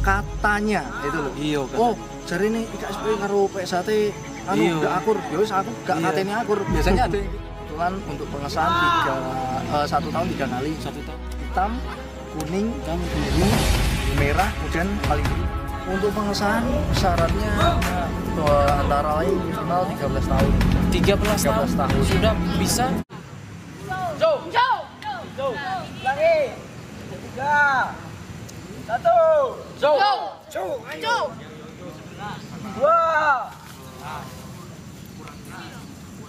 katanya itu loh. Iya kan. Oh, jare ini IKSP karo PSAT anu Iya. gak akur. Ya wis aku gak Iya. katene akur. Biasanya ada yang kebetulan untuk pengesahan 1 tahun 3 kali. 1 tahun. Hitam, kuning, Hitam, biru, merah, kemudian paling tinggi. Untuk pengesahan syaratnya antara lain minimal 13 tahun. 13 tahun. Sudah bisa. Lagi. 3. 1. Zo. Ayo. 2.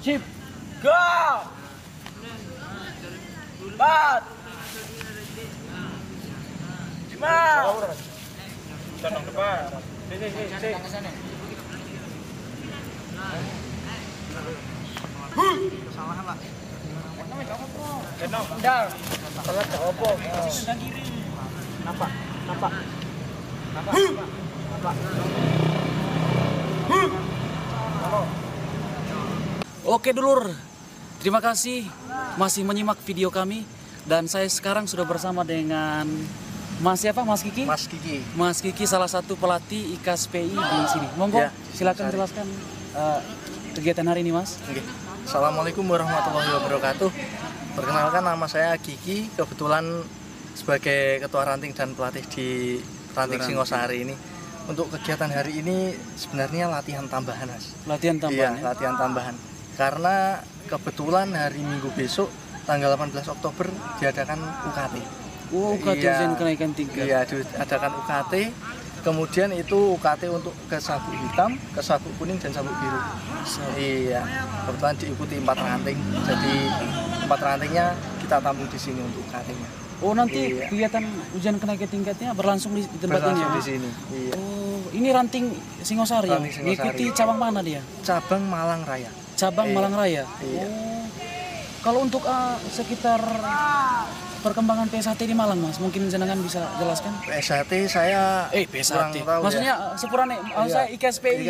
Sip. Go. 4. 5. Tendang depan. Sini. Kesalahan lah. Tendang. Salah opo. Nampak. Oke dulur, terima kasih masih menyimak video kami. Dan saya sekarang sudah bersama dengan Mas siapa? Mas Kiki? Mas Kiki. Mas Kiki salah satu pelatih IKSPI di sini. Monggo, Ya, silakan sorry. jelaskan kegiatan hari ini, Mas. Oke. Assalamualaikum warahmatullahi wabarakatuh. Perkenalkan, nama saya Kiki, kebetulan sebagai ketua ranting dan pelatih di ranting Singosari ini. Untuk kegiatan hari ini sebenarnya latihan tambahan, Mas. Latihan tambahan. Iya, latihan tambahan. Karena kebetulan hari Minggu besok tanggal 18 Oktober diadakan UKT. Oh, UKT Iya. ujian kenaikan tingkat. Iya, diadakan UKT. Kemudian itu UKT untuk ke sabuk hitam, ke sabuk kuning dan sabuk biru. Iya, kebetulan diikuti 4 ranting. Jadi 4 rantingnya kita tampung di sini untuk UKT-nya. Oh, nanti Iya. kegiatan ujian kenaikan tingkatnya berlangsung di tempat ini ya? Berlangsung di sini. Iya. Oh, ini ranting Singosari ya? Ranting Singosari. Mengikuti cabang mana dia? Cabang Malang Raya. Cabang Iya. Malang Raya. Iya. Oh. Kalau untuk sekitar perkembangan PSAT di Malang, Mas, mungkin jenengan bisa jelaskan? PSAT saya kurang PSAT. tahu Maksudnya ya. sepurane, saya IKSPI.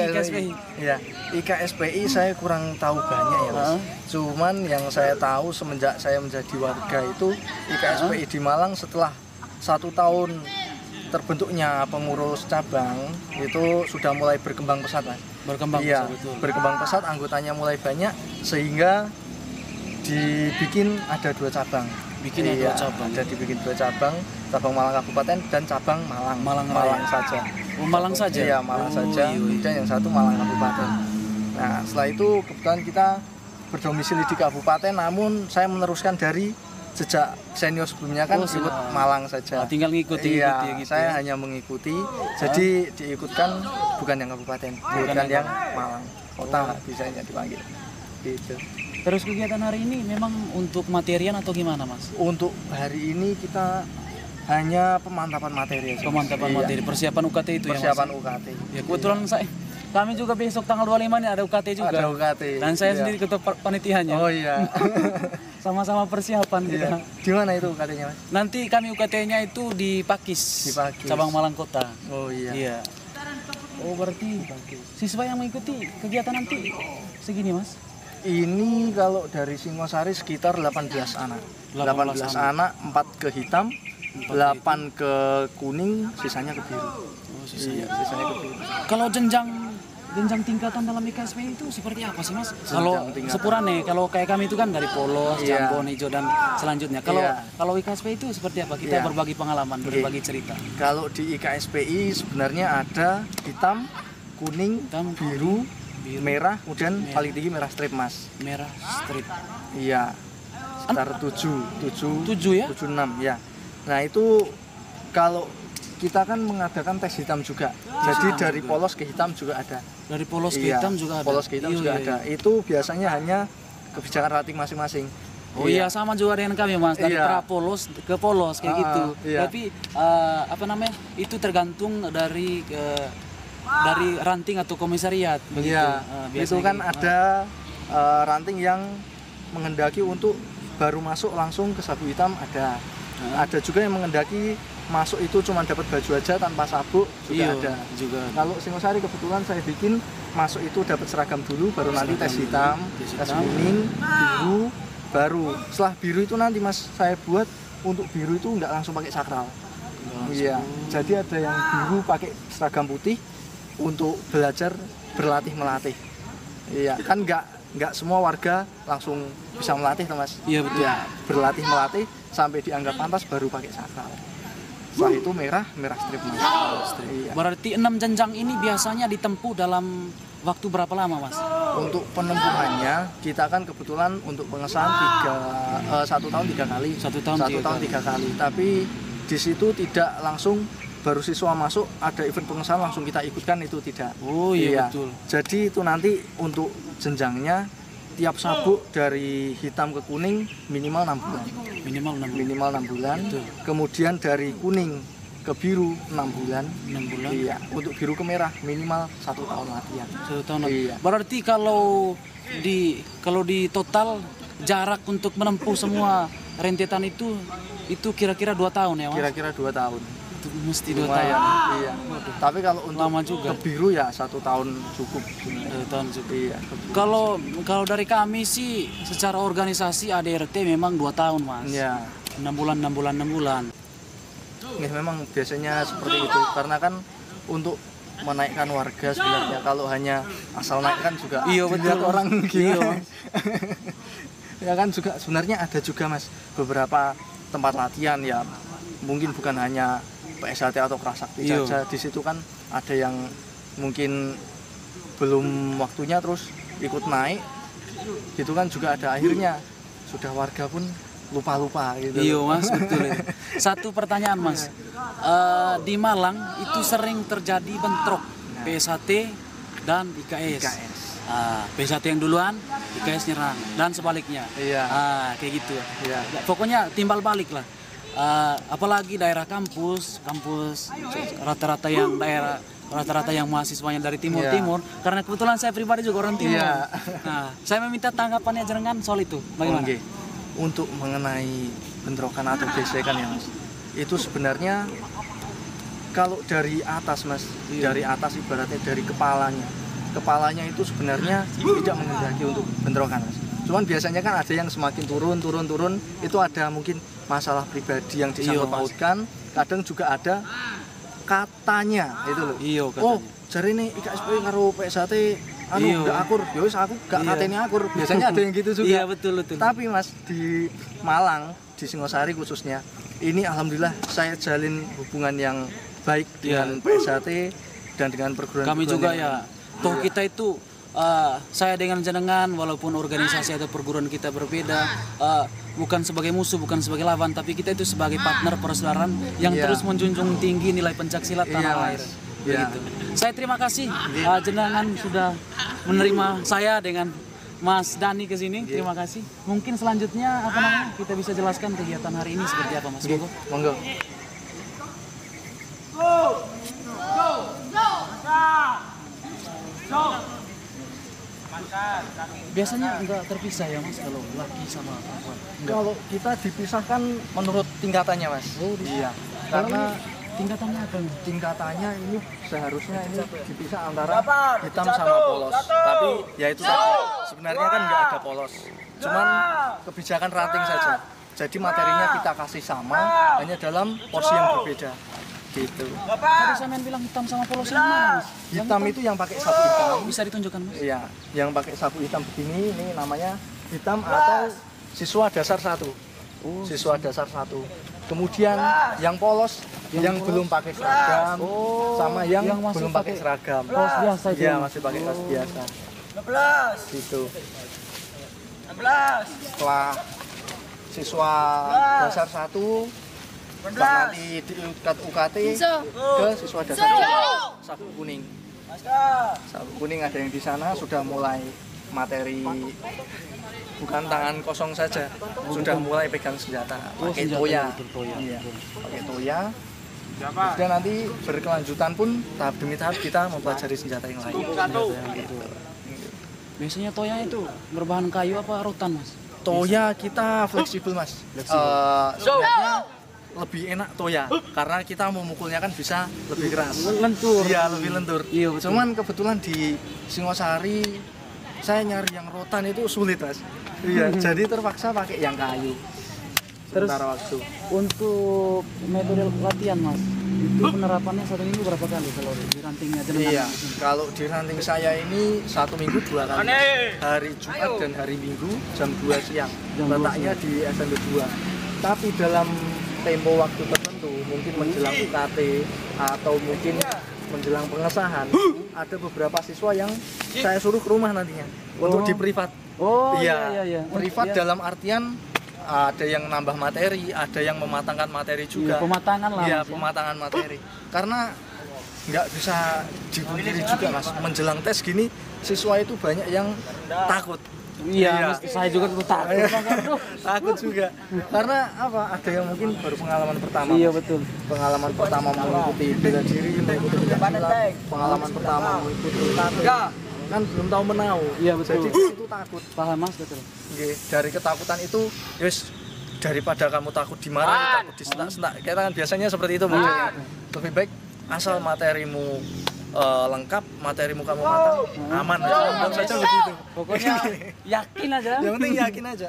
Iya, IKSPI saya kurang tahu banyak ya, Mas. Cuman yang saya tahu semenjak saya menjadi warga itu IKSPI di Malang setelah 1 tahun terbentuknya pengurus cabang itu sudah mulai berkembang pesat, Mas. Berkembang Iya, pesat, betul. berkembang pesat, anggotanya mulai banyak sehingga dibikin ada 2 cabang. Bikin ada 2 cabang. Ada dibikin 2 cabang, cabang Malang Kabupaten dan cabang Malang. Malang Raya. saja. Oh, Malang saja? Iya, Malang Oh, saja. iya. Kemudian yang satu Malang Kabupaten. Nah, setelah itu kebetulan kita berdomisili di kabupaten, namun saya meneruskan dari jejak senior sebelumnya kan Oh, ikut Malang saja. tinggal ngikuti Iya, gitu saya ya. hanya mengikuti. Jadi diikutkan bukan yang kabupaten, bukan yang Malang kota bisanya dipanggil. Gitu. Terus kegiatan hari ini memang untuk materian atau gimana, Mas? Untuk hari ini kita hanya pemantapan materi aja. Pemantapan Iya. materi, persiapan UKT itu Persiapan ya, Mas? UKT. Ya, kebetulan kami juga besok tanggal 25 ini ada UKT juga. Ada UKT. Dan saya Iya. sendiri ketua panitianya. Oh iya. Sama-sama persiapan kita. Iya. Di mana itu UKT-nya, Mas? Nanti kami UKT-nya itu di Pakis, Di Pakis. cabang Malang Kota. Oh iya. Iya. Oh, berarti siswa yang mengikuti kegiatan nanti segini, Mas? Ini kalau dari Singosari sekitar 18 anak. 18 anak, 4 ke hitam, 8 ke kuning, sisanya ke biru. Oh, Iya, sisanya ke biru. Kalau jenjang tingkatan dalam IKSP itu seperti apa sih, Mas? Kalau tingkatan. sepurane, kalau kayak kami itu kan dari polos, Iya. jambon, hijau dan selanjutnya. Kalau Iya. kalau IKSP itu seperti apa? Kita Iya. berbagi pengalaman, berbagi cerita. Kalau di IKSPI sebenarnya ada hitam, kuning, Hitam, biru, merah, kemudian merah. paling tinggi merah strip, Mas. Merah strip. Iya. Sekitar 7 7 ya? 6 ya. Nah, itu kalau kita kan mengadakan tes hitam juga. Jadi dari polos ke hitam juga ada. Dari polos ke Iya, hitam juga ada. Polos ke hitam Iya, juga iya, ada. iya. Itu biasanya hanya kebijakan rating masing-masing. Oh iya, sama juga dengan kami, Mas. Dari Iya. pra polos ke polos kayak gitu. iya. Tapi apa namanya? Itu tergantung dari ranting atau komisariat begitu. Iya. Biasanya Itu kan gitu. ada ranting yang menghendaki untuk baru masuk langsung ke sabu hitam ada. Ada juga yang menghendaki masuk itu cuma dapat baju aja tanpa sabuk juga Iya, ada. juga. Kalau Singosari kebetulan saya bikin masuk itu dapat seragam dulu, baru nanti tes hitam, tes kuning, biru, baru. Setelah biru itu nanti Mas saya buat untuk biru itu nggak langsung pakai sakral. Iya, jadi ada yang biru pakai seragam putih untuk belajar berlatih melatih. Iya, kan nggak semua warga langsung bisa melatih, Mas. Iya betul. Ya, berlatih melatih sampai dianggap pantas baru pakai sakral. Setelah itu merah strip, Mas. Iya. Berarti 6 jenjang ini biasanya ditempuh dalam waktu berapa lama, Mas? Untuk penempuhannya kita kan kebetulan untuk pengesahan 1 tahun 3 kali. 1 tahun 3 kali. Tapi di situ tidak langsung baru siswa masuk ada event pengesahan langsung kita ikutkan, itu tidak. Oh iya, betul. Jadi itu nanti untuk jenjangnya tiap sabuk dari hitam ke kuning minimal 6 bulan. Minimal 6 bulan. Betul. Kemudian dari kuning ke biru 6 bulan. 6 bulan. Iya. Untuk biru ke merah minimal 1 tahun latihan. 1 tahun. Iya. Berarti kalau di total jarak untuk menempuh semua rentetan itu kira-kira 2 tahun ya, Mas? Kira-kira 2 tahun. Itu mesti 2 tahun. Lumayan, iya. Tapi kalau untuk Lama juga. ke biru ya 1 tahun cukup. 2 tahun juga. Iya. Kalau dari kami sih secara organisasi ADRT memang 2 tahun, Mas. Iya. 6 bulan. Nih memang biasanya seperti itu karena kan untuk menaikkan warga sebenarnya kalau hanya asal naik kan juga Iya, dilihat betul. orang Iya, gila. Mas. Ya kan juga sebenarnya ada juga, Mas, beberapa tempat latihan ya mungkin bukan hanya PSHT atau Kerasakti Iya. saja. Di situ kan ada yang mungkin belum waktunya terus ikut naik gitu kan juga ada, akhirnya sudah warga pun lupa gitu. Iya, Mas, betul itu. Satu pertanyaan, Mas. Di Malang itu sering terjadi bentrok PSHT dan IKS. PSHT yang duluan, IKS nyerang dan sebaliknya. Iya. Kayak gitu. Iya. Pokoknya timbal balik lah. Apalagi daerah kampus rata-rata yang mahasiswanya dari timur, karena kebetulan saya pribadi juga orang timur. Iya. Nah, saya meminta tanggapannya jenengan soal itu. Bagaimana? Oke. Untuk mengenai bentrokan atau gesekan ya, Mas, itu sebenarnya kalau dari atas, Mas, dari atas ibaratnya dari kepalanya itu sebenarnya tidak menghendaki untuk bentrokan, Mas. Cuman biasanya kan ada yang semakin turun itu ada mungkin masalah pribadi yang disangkut pautkan, kadang juga ada katanya itu loh. Iya, katanya. Oh, jari ini IKSP karo PSHT nggak akur, ya wis aku gak katene akur. Biasanya ada yang gitu juga. Iya, betul. Tapi, Mas, di Malang, di Singosari khususnya, ini alhamdulillah saya jalin hubungan yang baik dengan PSHT dan dengan perguruan. Kami juga ya. Toh kita itu saya dengan jenengan walaupun organisasi atau perguruan kita berbeda, bukan sebagai musuh, bukan sebagai lawan, tapi kita itu sebagai partner persaudaraan yang terus menjunjung tinggi nilai pencaksilat tanah air. Begitu. Saya terima kasih jenengan sudah menerima saya dengan Mas Dani ke sini. Terima kasih. Mungkin selanjutnya kita bisa jelaskan kegiatan hari ini seperti apa, Mas? Monggo. Biasanya enggak terpisah ya, Mas, kalau laki sama perempuan? Kalau kita dipisahkan menurut tingkatannya, Mas. Oh, iya. Karena tingkatannya apa? tingkatannya ini seharusnya ini dipisah antara hitam sama polos. Tapi ya itu saja. Sebenarnya kan nggak ada polos. Cuman kebijakan ranting saja. Jadi materinya kita kasih sama, hanya dalam porsi yang berbeda. Gitu. Tadi saya bilang hitam sama polos yang mana, Mas? Hitam itu yang pakai sapu hitam. Bisa ditunjukkan, Mas? Iya, yang pakai sapu hitam begini, ini namanya hitam atau siswa dasar 1. Siswa dasar 1. Kemudian yang polos, yang belum pakai seragam, sama yang belum pakai seragam. Kaos biasa itu. Iya, masih pakai kaos biasa. 12. Gitu. 16. Setelah siswa dasar 1 nanti diikat UKT ke siswa dasar 2, sabuk kuning. Sabuk kuning ada yang di sana sudah mulai materi, bukan tangan kosong saja, sudah mulai pegang senjata, pakai toya. Iya, pakai toya. Dan nanti berkelanjutan pun tahap demi tahap kita mempelajari senjata yang lain. Gitu. Biasanya toya itu berbahan kayu apa rotan, Mas? Toya kita fleksibel, Mas. Sebenarnya lebih enak toya karena kita memukulnya kan bisa lebih keras. Lentur. Iya, lebih lentur. Iya, betul. Cuman kebetulan di Singosari saya nyari yang rotan itu sulit, Mas. Iya, jadi terpaksa pakai yang kayu. sementara waktu. Untuk metode latihan Mas, itu penerapannya 1 minggu berapa kali kalau di rantingnya jenengan? Iya, kalau di ranting saya ini 1 minggu 2 kali. Hari Jumat dan hari Minggu jam 2 siang. Jam 2 Letaknya di SMP 2. Tapi dalam tempo waktu tertentu, mungkin menjelang UKT atau mungkin menjelang pengesahan, ada beberapa siswa yang saya suruh ke rumah nantinya untuk di privat. Oh Iya, iya. privat Iya. dalam artian ada yang nambah materi, ada yang mematangkan materi juga. Iya, pematangan lah, Iya, Mas, ya. pematangan materi. Karena nggak bisa dipungkiri juga Mas, menjelang tes gini siswa itu banyak yang takut. Iya, Mas, saya juga tuh takut. Aduh. Takut juga. Karena apa? Ada yang mungkin baru pengalaman pertama. Iya Mas. betul. Pengalaman pertama mengikuti bela diri, mengikuti silat, pengalaman pertama mengikuti latihan. Kan belum tahu menau. Iya, betul. Jadi di situ takut. Paham Mas, betul. Nggih, dari ketakutan itu, yes, daripada kamu takut dimarahi, takut disentak-sentak. Kita kan biasanya seperti itu maksudnya. Lebih baik asal materimu lengkap, materimu kamu matang, aman aja. Anggap saja begitu. Pokoknya yakin aja. Yang penting yakin aja.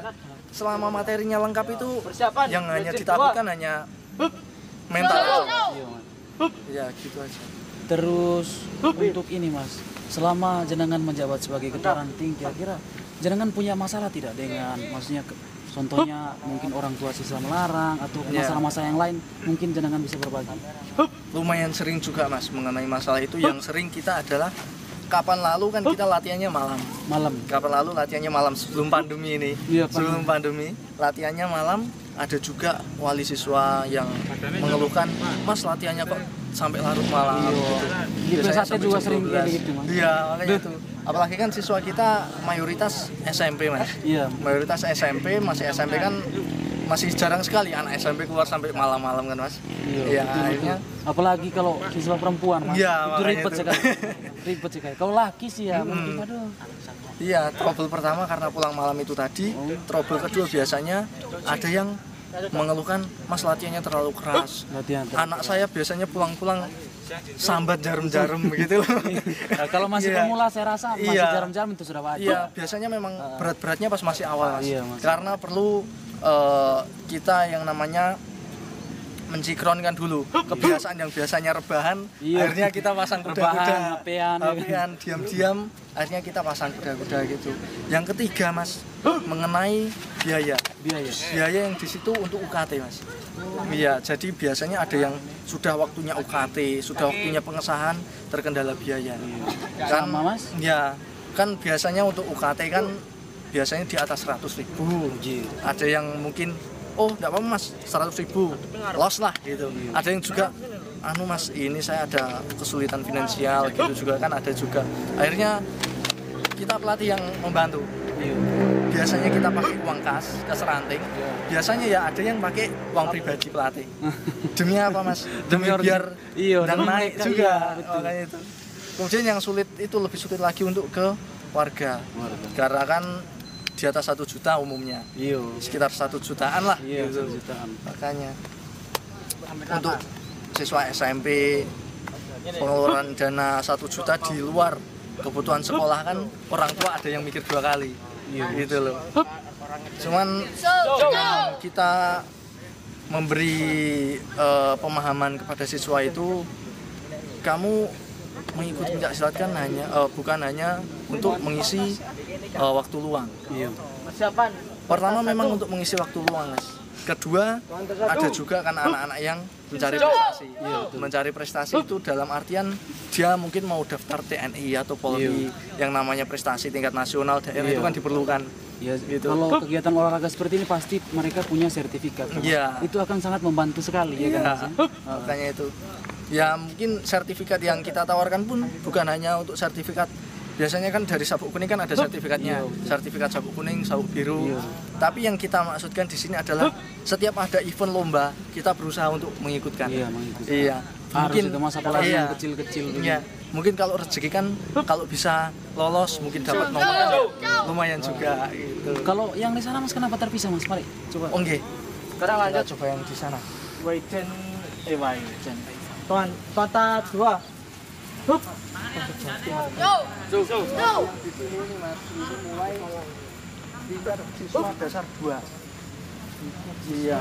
Selama materinya lengkap itu, Persiapan. yang hanya ditakutkan hanya mental aja. Iya, Mas. Ya gitu aja. Terus untuk ini Mas, selama jenengan menjabat sebagai ketua ranting, kira-kira jenengan punya masalah tidak dengan, maksudnya contohnya mungkin orang tua siswa melarang atau Iya. masalah-masalah yang lain, mungkin jenengan bisa berbagi. Lumayan sering juga Mas mengenai masalah itu. Yang sering kita adalah kapan lalu kan kita latihannya malam. Malam. Kapan lalu latihannya malam sebelum pandemi ini. Iya, sebelum pandemi latihannya malam. Ada juga wali siswa yang mengeluhkan, Mas latihannya kok sampai larut malam. Di Biasanya pesatnya sampai juga jam sering 12. kayak gitu Mas. Iya makanya itu. Apalagi kan siswa kita mayoritas SMP Mas. Iya. Mayoritas SMP, masih SMP kan masih jarang sekali anak SMP keluar sampai malam-malam kan Mas. Iya akhirnya. Apalagi kalau siswa perempuan Mas, Iya, itu makanya ribet itu. sekali. Ribet sekali. Kalau laki sih ya mungkin aduh. Iya, trouble pertama karena pulang malam itu tadi. Trouble kedua biasanya ada yang mengeluhkan, Mas latihannya terlalu keras. Latihan. Anak saya biasanya pulang-pulang sambat jarum-jarum begitu loh. Nah, kalau masih Iya. pemula saya rasa masih Iya. jarum-jarum itu sudah wajar. Iya, biasanya memang berat-beratnya pas masih awal Mas. Iya, Mas. Karena perlu kita yang namanya mensinkronkan dulu kebiasaan yang biasanya rebahan, Iya. akhirnya kita pasang kuda-kuda, Rebahan, hapean, ya kan? hapean, diam-diam, akhirnya kita pasang kuda-kuda gitu. Yang ketiga Mas, mengenai biaya yang di situ untuk UKT Mas. Iya, jadi biasanya ada yang sudah waktunya UKT, sudah waktunya pengesahan, terkendala biaya. Kan, Sama, Mas? Ya, kan biasanya untuk UKT kan biasanya di atas 100.000. Ada yang mungkin oh nggak apa-apa Mas, 100.000 loss lah gitu. Ada yang juga anu Mas, ini saya ada kesulitan finansial gitu juga kan ada juga. Akhirnya kita pelatih yang membantu. Biasanya kita pakai uang kas ranting. Biasanya ya ada yang pakai uang pribadi pelatih. Demi apa Mas? Demi biar dan naik juga. Makanya itu. Kemudian yang sulit itu lebih sulit lagi untuk ke warga. Karena kan di atas 1 juta umumnya. Iya. Sekitar 1 jutaan lah. Iya, gitu. 1 jutaan. Makanya untuk siswa SMP pengeluaran dana 1 juta di luar kebutuhan sekolah kan orang tua ada yang mikir 2 kali. Gitu loh. Cuman yang kita memberi pemahaman kepada siswa itu, kamu mengikuti pencak silat kan hanya bukan hanya untuk mengisi waktu luang. Persiapan. Pertama memang untuk mengisi waktu luang Mas. Kedua ada juga kan anak-anak yang mencari prestasi. Mencari prestasi itu dalam artian dia mungkin mau daftar TNI atau Polri, yang namanya prestasi tingkat nasional daerah itu kan diperlukan. Ya, Gitu. kalau kegiatan olahraga seperti ini pasti mereka punya sertifikat. Iya. Itu akan sangat membantu sekali ya kan. Iya, Mas, ya? makanya itu. Ya mungkin sertifikat yang kita tawarkan pun bukan hanya untuk sertifikat. Biasanya kan dari sabuk kuning kan ada sertifikatnya, sertifikat sabuk kuning, sabuk biru. Tapi yang kita maksudkan di sini adalah setiap ada event lomba kita berusaha untuk mengikutkan. Iya, mengikuti. Iya. Harus itu Mas, apalagi iya. yang kecil-kecil. Iya. Mungkin kalau rezeki kan kalau bisa lolos mungkin dapat nomor kan lumayan juga gitu. Kalau yang di sana Mas kenapa terpisah Mas? Mari coba. Oh nggih. Sekarang Kita lanjut. coba yang di sana. Waiden. Waiden. Tonta 2. Hup. Itu ini Mas, ini mulai tingkat siswa dasar 2. Iya.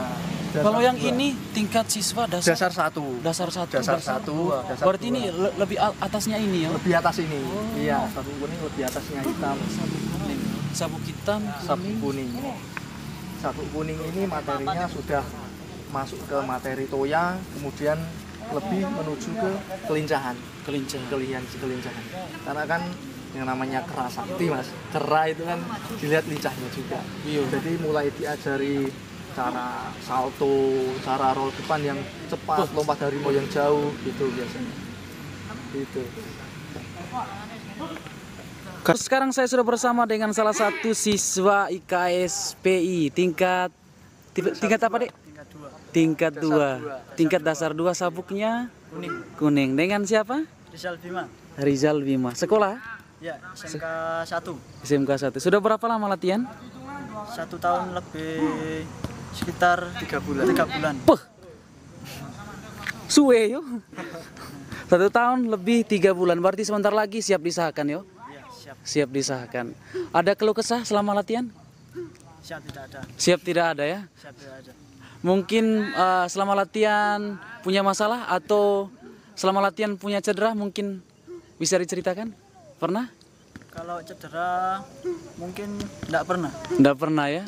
Kalau yang ini tingkat siswa dasar dasar 1. dasar satu, Dasar dasar 1, dua. dasar Berarti 2. ini lebih atasnya ini ya. Lebih atas ini. Iya, sabuk kuning lebih atasnya hitam. Sabuk hitam, Sabuk kuning. Sabuk kuning ini materinya sudah masuk ke materi toya, kemudian lebih menuju ke kelincahan. Kelincahan. Karena kan yang namanya kera sakti mas, kera itu kan dilihat lincahnya juga. Iya. Jadi mulai diajari cara salto, cara roll depan yang cepat, lompat harimau yang jauh gitu biasanya. Gitu. Sekarang saya sudah bersama dengan salah satu siswa IKSPI tingkat apa dek? Tingkat 2. Tingkat dasar 2, sabuknya kuning. Dengan siapa? Rizal Bima. Rizal Bima. Sekolah? Ya, SMK 1. SMK 1. Sudah berapa lama latihan? 1 tahun lebih, sekitar 3 bulan. 3 bulan. Puh. Suwe yo. 1 tahun lebih 3 bulan. Berarti sebentar lagi siap disahkan yo. Iya, siap. Siap disahkan. Ada keluh kesah selama latihan? Siap tidak ada. Siap tidak ada ya. Siap tidak ada. Mungkin selama latihan punya masalah atau selama latihan punya cedera, mungkin bisa diceritakan? Pernah? Kalau cedera mungkin tidak pernah. Tidak pernah ya?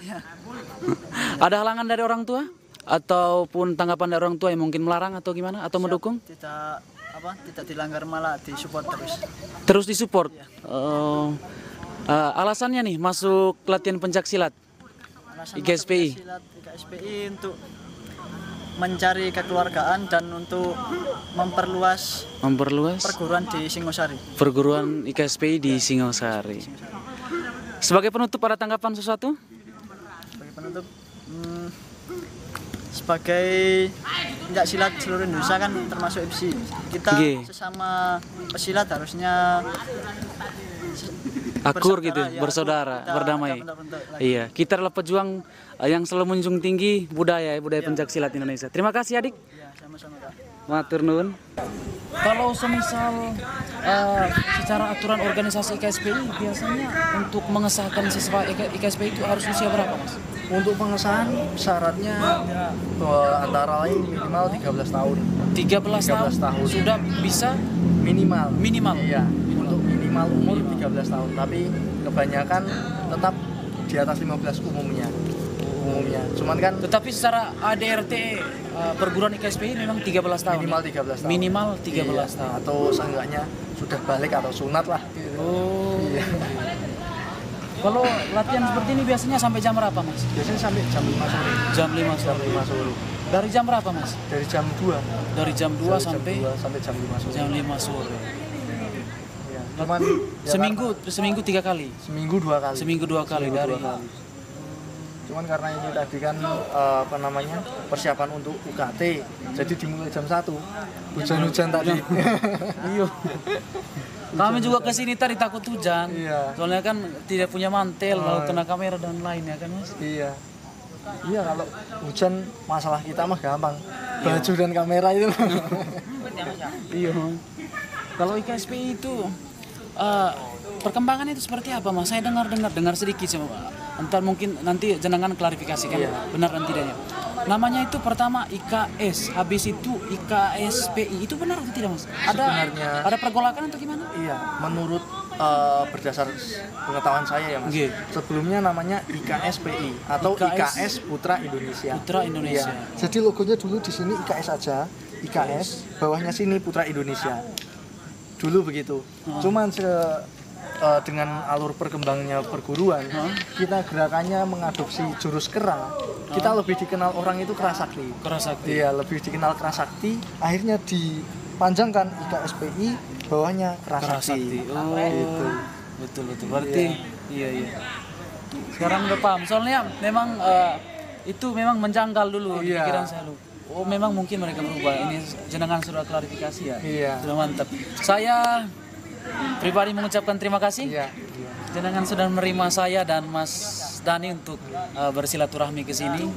Ada halangan dari orang tua? Ataupun tanggapan dari orang tua yang mungkin melarang atau gimana? Atau mendukung? Tidak dilanggar, malah disupport terus. Terus disupport? Alasannya nih masuk latihan pencaksilat IKSPI? IKSPI untuk mencari kekeluargaan dan untuk memperluas perguruan di Singosari. Perguruan IKSPI di Singosari. Sebagai penutup, ada tanggapan sesuatu? Sebagai penutup, sebagai pencak silat seluruh Indonesia kan termasuk IPSI. Kita sesama pesilat harusnya akur gitu, bersaudara, berdamai. Iya, kita adalah pejuang yang selalu menjunjung tinggi budaya pencak silat Indonesia. Terima kasih adik. Ya, sama-sama Kak. Matur nuwun. Kalau semisal secara aturan organisasi IKSPI biasanya untuk mengesahkan siswa IKSPI itu harus usia berapa mas? Untuk pengesahan syaratnya antara lain minimal 13 tahun. 13 tahun sudah bisa Minimal. Iya. Untuk minimal umur 13 tahun, tapi kebanyakan tetap di atas 15 umumnya. Cuman kan tetapi secara ADRT perguruan IKSPI memang 13 tahun. minimal 13 tahun. Minimal 13 tahun. Atau seenggaknya sudah balik atau sunat lah gitu. Oh. Iya. Kalau latihan seperti ini biasanya sampai jam berapa mas? Biasanya sampai jam 5 sore. Jam 5 sore. Jam 5 sore. Dari jam berapa mas? Dari jam 2. Dari jam 2 sampai jam 5 sore. jam 5 sore. Ya. Cuman seminggu 3 kali. Seminggu 2 kali. Seminggu 2 kali dari. Cuman karena ini tadi kan persiapan untuk UKT, jadi dimulai jam 1. Hujan-hujan tadi. Iya. Kami juga kesini tadi takut hujan. Iya. Soalnya kan tidak punya mantel, lalu kena kamera dan lainnya kan mas. Iya. Iya, kalau hujan masalah kita mah gampang. Baju dan kamera itu. Iya. Kalau IKSPI itu perkembangannya itu seperti apa mas? Saya dengar sedikit sama. Entar mungkin nanti jenengan klarifikasikan benar dan tidaknya. Namanya itu pertama IKS, habis itu IKSPI. Itu benar atau tidak mas? Ada pergolakan atau gimana? Iya, menurut berdasar pengetahuan saya ya mas. Sebelumnya namanya IKSPI atau IKS Putra Indonesia. Putra Indonesia. Iya. Jadi logonya dulu di sini IKS aja, IKS, bawahnya sini Putra Indonesia. Dulu begitu. Cuman dengan alur perkembangannya perguruan, kita gerakannya mengadopsi jurus kera. Kita lebih dikenal orang itu kera sakti. Iya, lebih dikenal kera sakti. Akhirnya dipanjangkan IKSPI, bawahnya kera sakti. Oh, gitu. Betul. Berarti iya. Sekarang udah paham. Soalnya memang itu memang menjanggal dulu di pikiran saya lu. Oh, memang mungkin mereka berubah. Ini jenengan sudah klarifikasi ya. Iya. Sudah mantap. Saya pribadi mengucapkan terima kasih. Iya. Jenengan sudah menerima saya dan Mas Dani untuk bersilaturahmi ke sini.